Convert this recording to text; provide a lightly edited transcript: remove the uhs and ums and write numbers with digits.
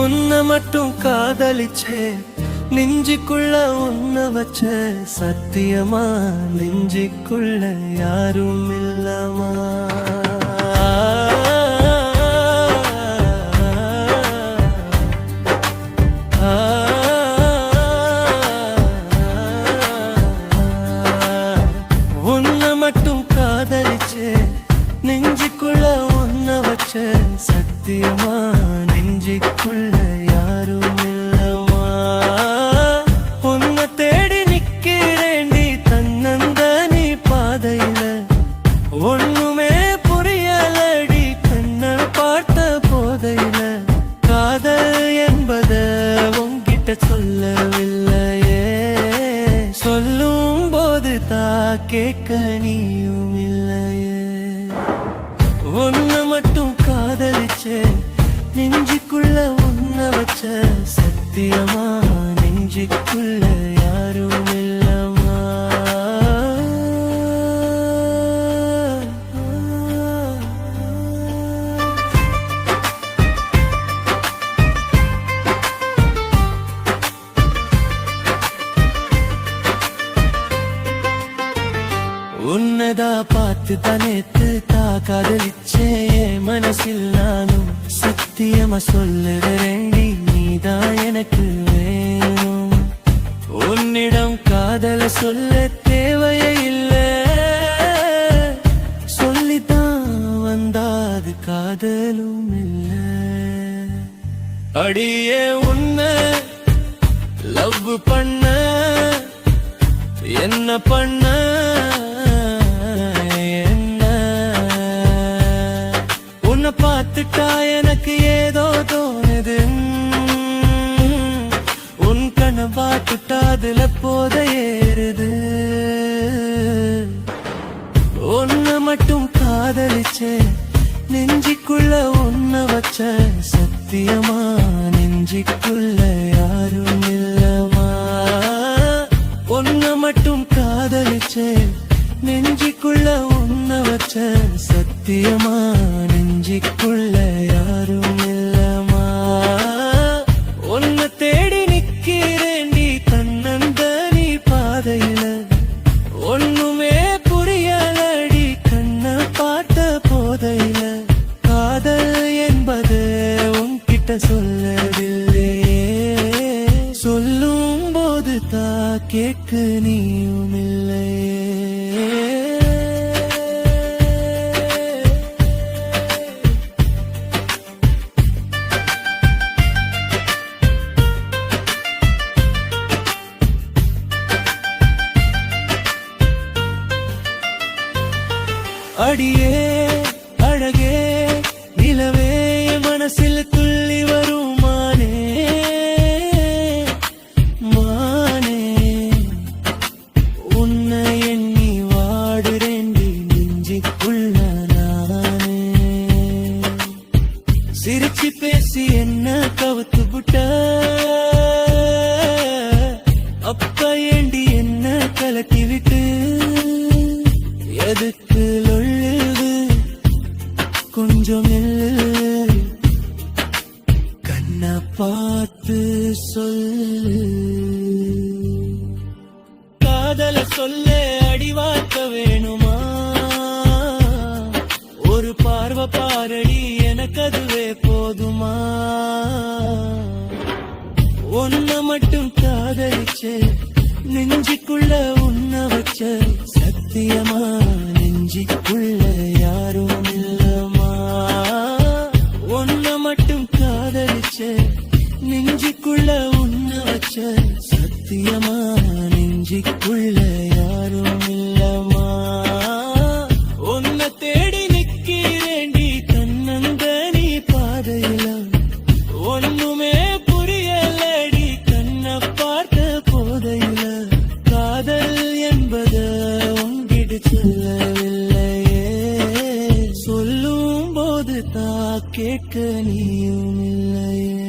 உன்னை மட்டும் காதலிச்சே நெஞ்சுக்குள்ள உன்னை வச்ச சத்தியமா நெஞ்சுக்குள்ள யாரும் இல்லமா உன்னை மட்டும் காதலிச்சே நெஞ்சுக்குள்ள உன்னை வச்ச சத்தியமா நெஞ்சுக்குள்ள யாரும் இல்லமா உன்னை தேடி நிக்கிறேண்டி தன்னந்தனி பாதையில ஒண்ணுமே புரியலடி கண்ண பார்த்த போதையில காதல் என்பத உன்கிட்ட சொல்லவில்லையே சொல்லும் போது கேட்க நீயும் இல்லையே உன்னை மட்டும் காதலிச்சே நெஞ்சுக்குள்ள உன்னை வச்ச சத்தியமா நெஞ்சுக்குள்ள யாரும் இல்லமா உன்னதா பார்த்து தனேத்து காதலிச்சே மனசில் நானும் சத்தியமா சொல்லுறேண்டி நீதான் எனக்கு வேணும் உன்னிடம் காதல சொல்ல தேவையே இல்லை சொல்லித்தான் வந்தாது காதலும் இல்லை அடியே உன்னை லவ் பண்ண என்ன பண்ண பார்த்துட்டா எனக்கு ஏதோ தோணுது உன் கண்ண பார்த்துட்டா அதுல போத ஏறுது உன்னை மட்டும் காதலிச்சே நெஞ்சுக்குள்ள உன்னை வச்ச சத்தியமா நெஞ்சுக்குள்ள யாரும் இல்லமா உன்னை மட்டும் காதலிச்சே நெஞ்சுக்குள்ள உன்னை வச்ச சத்தியமா நெஞ்சுக்குள்ள யாரும் இல்லமா உன்னை தேடி நிக்கிறேண்டி தன்னந்தனி பாதையில ஒண்ணுமே புரியலடி கண்ண பார்த்த போதையில காதல் என்பது உன்கிட்ட சொல்லவில்லையே சொல்லும் போது கேட்க நீயும் இல்லையே அடியே அழகே நிலவே மனசில் துள்ளி வரும் மானே மானே உன்னை எண்ணி வாடுறேண்டி நெஞ்சுக்குள்ள நானே சிரிச்சு பேசி என்ன கவுத்து புட்ட அப்ப ஏண்டி என்ன கலட்டி விட்டு எதுக்கு லொள்ளுது கொஞ்சம் கண்ண பார்த்து சொல்லு காதல சொல்ல அடிவார்த்த வேணுமா ஒரு பார்வை பாரடி எனக்கு அதுவே போதுமா உன்னை மட்டும் காதலிச்சே நெஞ்சுக்குள்ள உன்னை வச்ச சத்தியமா நெஞ்சுக்குள்ள யாரும் இல்லமா உன்னை மட்டும் காதலிச்சே நெஞ்சுக்குள்ள உன்னை வச்ச சத்தியமா நெஞ்சுக்குள்ள யாரும் இல்லமா உன்னை தேடி நிக்கிறேண்டி தன்னந்தனி பாதையில ஒண்ணுமே புரியலடி கண்ண பார்த்த போதையில காதல் என்பது உன்கிட்ட சொல்லவில்லையே சொல்லும் போது கேட்க நீயும் இல்லையே